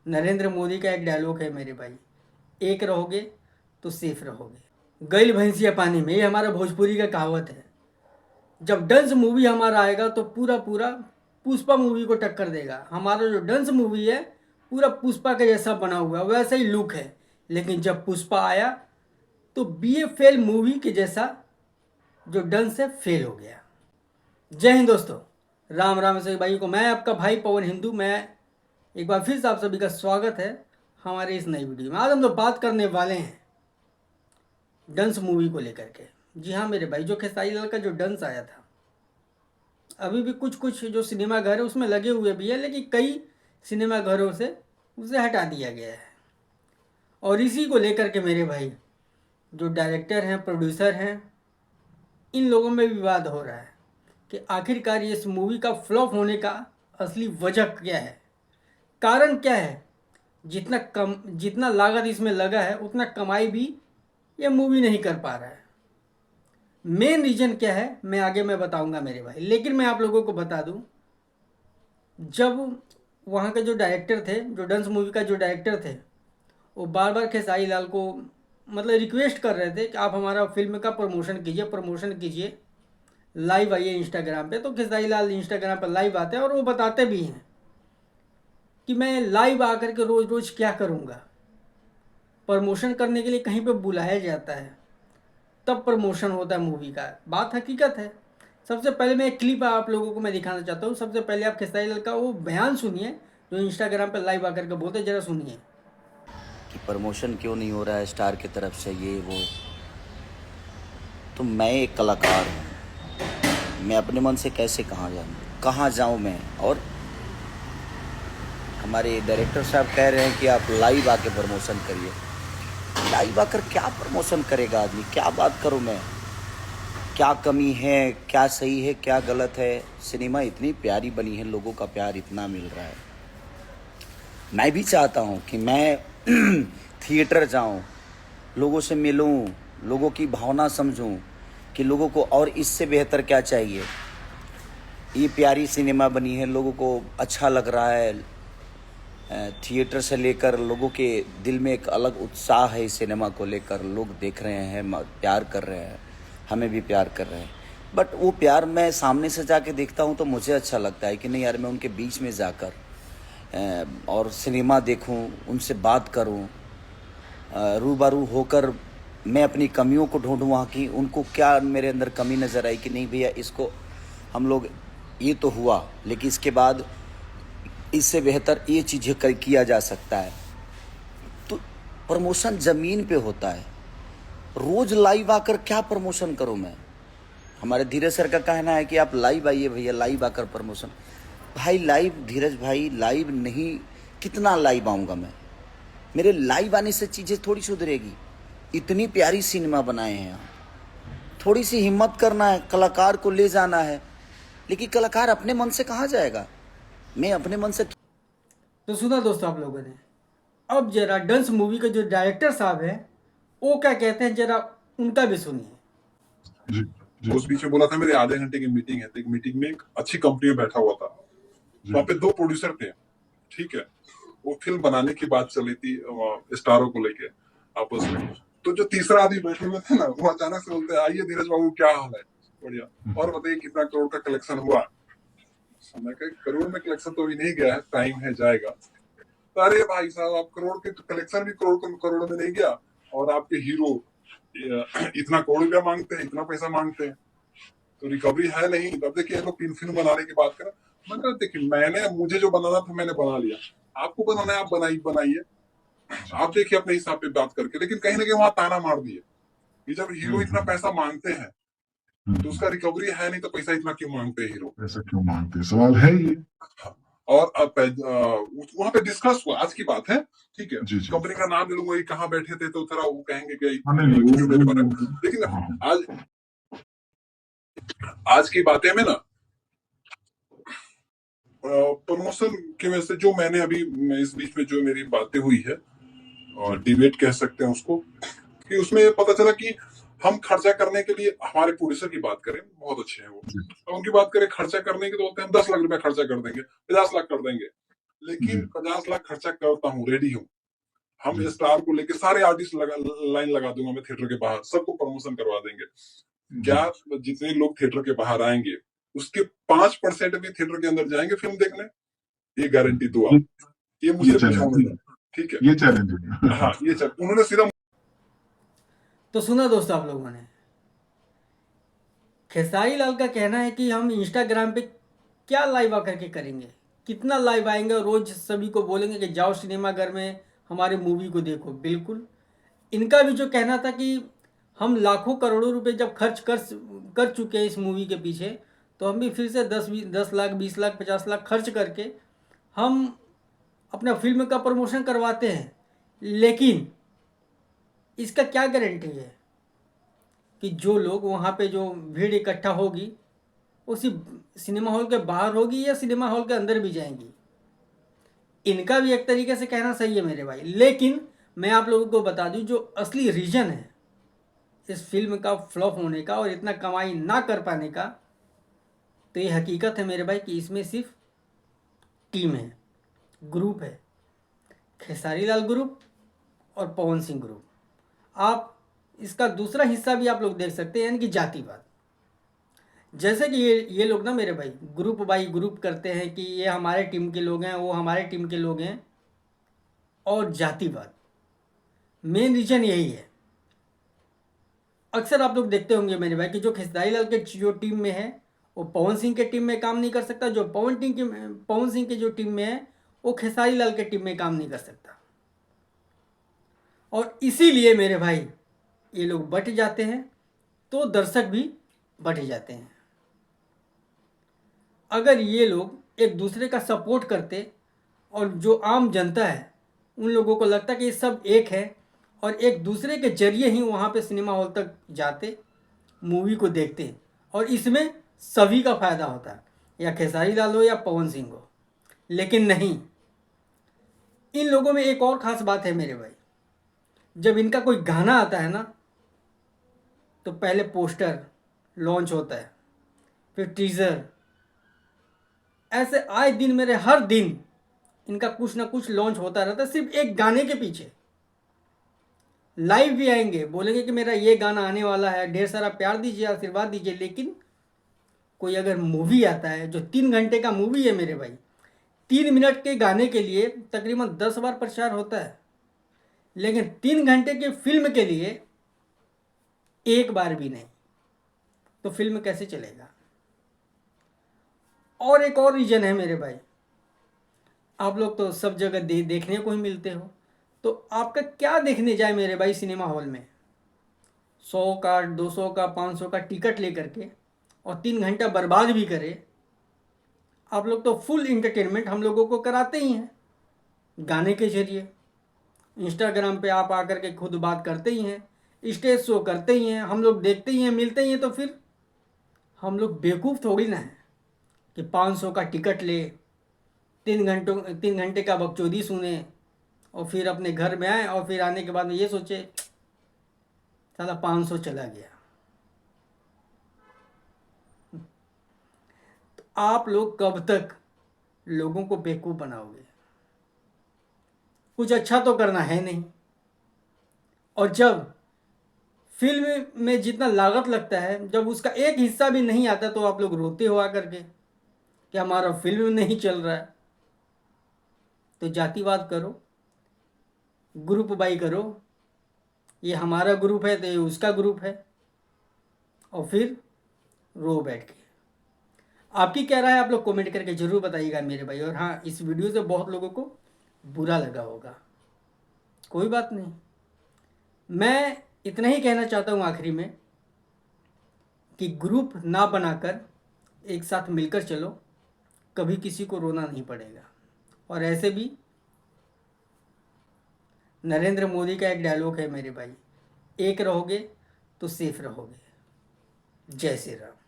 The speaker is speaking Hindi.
नरेंद्र मोदी का एक डायलॉग है मेरे भाई, एक रहोगे तो सेफ रहोगे। गइल भैंसिया पानी में, ये हमारा भोजपुरी का कहावत है। जब डंस मूवी हमारा आएगा तो पूरा पूरा पुष्पा मूवी को टक्कर देगा। हमारा जो डंस मूवी है पूरा पुष्पा के जैसा बना हुआ है, वैसा ही लुक है। लेकिन जब पुष्पा आया तो BFL मूवी के जैसा जो डंस है फेल हो गया। जय हिंद दोस्तों, राम राम से भाई को। मैं आपका भाई पवन हिंदू। मैं एक बार फिर से आप सभी का स्वागत है हमारे इस नई वीडियो में। आज हम लोग बात करने वाले हैं डंस मूवी को लेकर के। जी हाँ मेरे भाई, जो खेसारी लाल का जो डंस आया था, अभी भी कुछ कुछ जो सिनेमा घर है उसमें लगे हुए भी है, लेकिन कई सिनेमा घरों से उसे हटा दिया गया है। और इसी को लेकर के मेरे भाई जो डायरेक्टर हैं, प्रोड्यूसर हैं, इन लोगों में विवाद हो रहा है कि आखिरकार इस मूवी का फ्लॉप होने का असली वजह क्या है, कारण क्या है। जितना लागत इसमें लगा है उतना कमाई भी ये मूवी नहीं कर पा रहा है। मेन रीजन क्या है मैं बताऊंगा मेरे भाई, लेकिन मैं आप लोगों को बता दूं, जब वहाँ के जो डायरेक्टर थे, जो डंस मूवी का जो डायरेक्टर थे, वो बार बार खेसारी लाल को मतलब रिक्वेस्ट कर रहे थे कि आप हमारा फिल्म का प्रमोशन कीजिए, लाइव आइए इंस्टाग्राम पे। तो खेसारी लाल इंस्टाग्राम पर लाइव आते हैं और वो बताते भी हैं कि मैं लाइव आकर के रोज़ रोज़ क्या करूँगा। प्रमोशन करने के लिए कहीं पे बुलाया जाता है तब प्रमोशन होता है मूवी का, बात हकीकत है। सबसे पहले मैं एक क्लिप आप लोगों को मैं दिखाना चाहता हूँ। सबसे पहले आप खेसारी लाल का वो बयान सुनिए जो इंस्टाग्राम पर लाइव आकर के बोलते, जरा सुनिए। कि प्रमोशन क्यों नहीं हो रहा है स्टार की तरफ से, ये वो। तो मैं एक कलाकार हूँ, मैं अपने मन से कैसे कहाँ जाऊँ मैं। और हमारे डायरेक्टर साहब कह रहे हैं कि आप लाइव आके प्रमोशन करिए। लाइव आकर क्या प्रमोशन करेगा आदमी, क्या बात करूँ मैं, क्या कमी है, क्या सही है, क्या गलत है। सिनेमा इतनी प्यारी बनी है, लोगों का प्यार इतना मिल रहा है। मैं भी चाहता हूँ कि मैं थिएटर जाऊँ, लोगों से मिलूं, लोगों की भावना समझूं कि लोगों को और इससे बेहतर क्या चाहिए। ये प्यारी सिनेमा बनी है, लोगों को अच्छा लग रहा है। थिएटर से लेकर लोगों के दिल में एक अलग उत्साह है इस सिनेमा को लेकर। लोग देख रहे हैं, प्यार कर रहे हैं, हमें भी प्यार कर रहे हैं। बट वो प्यार मैं सामने से जाके देखता हूँ तो मुझे अच्छा लगता है कि नहीं यार, मैं उनके बीच में जाकर और सिनेमा देखूं, उनसे बात करूं, रूबरू होकर मैं अपनी कमियों को ढूंढूं वहाँ की। उनको क्या मेरे अंदर कमी नज़र आई कि नहीं भैया, इसको हम लोग, ये तो हुआ लेकिन इसके बाद इससे बेहतर ये चीज़ें किया जा सकता है। तो प्रमोशन ज़मीन पे होता है, रोज़ लाइव आकर क्या प्रमोशन करूं मैं। हमारे धीरज सर का कहना है कि आप लाइव आइए भैया, लाइव आकर प्रमोशन। भाई लाइव, धीरज भाई लाइव नहीं, कितना लाइव आऊँगा मैं। मेरे लाइव आने से चीज़ें थोड़ी सुधरेगी। इतनी प्यारी सिनेमा बनाए हैं आप, थोड़ी सी हिम्मत करना है, कलाकार को ले जाना है। लेकिन कलाकार अपने मन से कहाँ जाएगा, मैं अपने मन से। तो सुना दोस्तों आप लोगों ने। अब जरा डंस मूवी के जो डायरेक्टर साहब हैं वो क्या कहते हैं, जरा उनका भी सुनिए। जी जी। उस बीच में बोला था मेरे आधे घंटे की मीटिंग है, तो एक मीटिंग में एक अच्छी कंपनी में बैठा हुआ था। वहाँ पे दो प्रोड्यूसर थे, ठीक है। वो फिल्म बनाने की बात चली थी स्टारों को लेके आपस में। तो जो तीसरा आदमी बैठे हुए थे ना, वो अचानक से बोलते हैं, आइए धीरज बाबू, क्या हाल है, बढ़िया, और बताइए कितना करोड़ का कलेक्शन हुआ। मैं कहा करोड़ में कलेक्शन तो अभी नहीं गया है, टाइम है, जाएगा। तो अरे भाई साहब, आप करोड़ के कलेक्शन भी करोड़ में नहीं गया, और आपके हीरो इतना करोड़ रुपया मांगते हैं, इतना पैसा मांगते हैं, तो रिकवरी है नहीं। तब देखिए लोग 3 फिल्म बनाने की बात करें। मैं देखिए, मुझे जो बनाना था मैंने बना लिया, आपको बनाना है आप बनाइए, आप देखिए अपने हिसाब पे बात करके। लेकिन कहीं ना कहीं वहां ताना मार दिए कि जब हीरो इतना पैसा मांगते हैं तो उसका रिकवरी है नहीं, तो पैसा इतना क्यों मांगते हैं हीरो, ऐसा क्यों मांगते हैं? सवाल है ये। और वहां पे डिस्कस हुआ, आज की बात है, ठीक है। जी जी। कंपनी का नाम ले लूंगा, ये कहाँ बैठे थे, तो थोड़ा वो कहेंगे कि हाँ, नहीं, क्यों मेरे बारे में। लेकिन हाँ, आज की बातें में ना, प्रमोशन की वजह से जो मैंने अभी इस बीच में जो मेरी बातें हुई है, और डिबेट कह सकते हैं उसको, कि उसमें ये पता चला कि हम खर्चा करने के लिए, हमारे प्रोड्यूसर की बात करें, बहुत अच्छे हैं वो, तो उनकी बात करें खर्चा करने की, तो बोलते हैं हम 10 लाख रुपया खर्चा कर देंगे, 50 लाख कर देंगे। लेकिन जी 50 लाख खर्चा करता हूँ, रेडी हूँ। हम जी स्टार को लेके सारे आर्टिस्ट लाइन लगा दूंगा मैं थिएटर के बाहर, सबको प्रमोशन करवा देंगे। जी क्या जितने लोग थिएटर के बाहर आएंगे उसके 5% भी थिएटर के अंदर जाएंगे फिल्म देखने, ये गारंटी दो ये आप। ये ये मुझसे चैलेंज पूछा, ठीक है। ये चैलेंज है। हाँ, ये चल उन्होंने सीधा तो सुना दोस्तों आप लोगों ने, खेसारी लाल का कहना है कि हम इंस्टाग्राम पे क्या लाइव आकर के करेंगे, कितना लाइव आएंगे और रोज सभी को बोलेंगे कि जाओ सिनेमाघर में हमारे मूवी को देखो। बिल्कुल, इनका भी जो कहना था कि हम लाखों करोड़ों रुपए जब खर्च कर चुके हैं इस मूवी के पीछे, तो हम भी फिर से 10 लाख 20 लाख 50 लाख खर्च करके हम अपना फिल्म का प्रमोशन करवाते हैं। लेकिन इसका क्या गारंटी है कि जो लोग वहाँ पे जो भीड़ इकट्ठा होगी वो सिर्फ सिनेमा हॉल के बाहर होगी या सिनेमा हॉल के अंदर भी जाएंगी। इनका भी एक तरीके से कहना सही है मेरे भाई, लेकिन मैं आप लोगों को बता दूं जो असली रीज़न है इस फिल्म का फ्लॉप होने का और इतना कमाई ना कर पाने का, तो ये हकीकत है मेरे भाई कि इसमें सिर्फ टीम है, ग्रुप है, खेसारी लाल ग्रुप और पवन सिंह ग्रुप। आप इसका दूसरा हिस्सा भी आप लोग देख सकते हैं, यानी कि जातिवाद। जैसे कि ये लोग ना मेरे भाई ग्रुप बाई ग्रुप करते हैं कि ये हमारे टीम के लोग हैं, वो हमारे टीम के लोग हैं, और जातिवाद मेन रीजन यही है। अक्सर आप लोग देखते होंगे मेरे भाई कि जो खेसारी लाल के जो टीम में है वो पवन सिंह के टीम में काम नहीं कर सकता, जो पवन सिंह के जो टीम में है वो खेसारी लाल के टीम में काम नहीं कर सकता। और इसीलिए मेरे भाई ये लोग बट जाते हैं, तो दर्शक भी बट जाते हैं। अगर ये लोग एक दूसरे का सपोर्ट करते और जो आम जनता है उन लोगों को लगता कि ये सब एक है और एक दूसरे के जरिए ही वहाँ पे सिनेमा हॉल तक जाते, मूवी को देखते, और इसमें सभी का फ़ायदा होता है, या खेसारी लाल हो या पवन सिंह हो। लेकिन नहीं, इन लोगों में एक और ख़ास बात है मेरे भाई, जब इनका कोई गाना आता है ना तो पहले पोस्टर लॉन्च होता है, फिर टीज़र, ऐसे आए दिन मेरे हर दिन इनका कुछ ना कुछ लॉन्च होता रहता है सिर्फ एक गाने के पीछे। लाइव भी आएंगे, बोलेंगे कि मेरा ये गाना आने वाला है, ढेर सारा प्यार दीजिए, आशीर्वाद दीजिए। लेकिन कोई अगर मूवी आता है जो 3 घंटे का मूवी है मेरे भाई, 3 मिनट के गाने के लिए तकरीबन 10 बार प्रचार होता है, लेकिन 3 घंटे की फिल्म के लिए एक बार भी नहीं, तो फिल्म कैसे चलेगा। और एक और रीजन है मेरे भाई, आप लोग तो सब जगह देखने को ही मिलते हो, तो आपका क्या देखने जाए मेरे भाई सिनेमा हॉल में 100 का 200 का 500 का टिकट लेकर के और 3 घंटा बर्बाद भी करे। आप लोग तो फुल इंटरटेनमेंट हम लोगों को कराते ही हैं गाने के जरिए। इंस्टाग्राम पे आप आकर के खुद बात करते ही हैं, स्टेज शो करते ही हैं, हम लोग देखते ही हैं, मिलते ही हैं। तो फिर हम लोग बेवकूफ़ थोड़ी ना है कि 500 का टिकट ले, 3 घंटे का बकचोदी सुने और फिर अपने घर में आए और फिर आने के बाद में ये सोचे साला 500 चला गया। तो आप लोग कब तक लोगों को बेवकूफ़ बनाओगे? कुछ अच्छा तो करना है नहीं। और जब फिल्म में जितना लागत लगता है, जब उसका एक हिस्सा भी नहीं आता तो आप लोग रोते हो आकर के कि हमारा फिल्म नहीं चल रहा है। तो जातिवाद करो, ग्रुप बाई करो, ये हमारा ग्रुप है तो ये उसका ग्रुप है, और फिर रो बैठ के। आपकी क्या राय है आप लोग कमेंट करके ज़रूर बताइएगा मेरे भाई। और हाँ, इस वीडियो से बहुत लोगों को बुरा लगा होगा, कोई बात नहीं। मैं इतना ही कहना चाहता हूँ आखिरी में कि ग्रुप ना बनाकर एक साथ मिलकर चलो, कभी किसी को रोना नहीं पड़ेगा। और ऐसे भी नरेंद्र मोदी का एक डायलॉग है मेरे भाई, एक रहोगे तो सेफ रहोगे। जय श्री राम।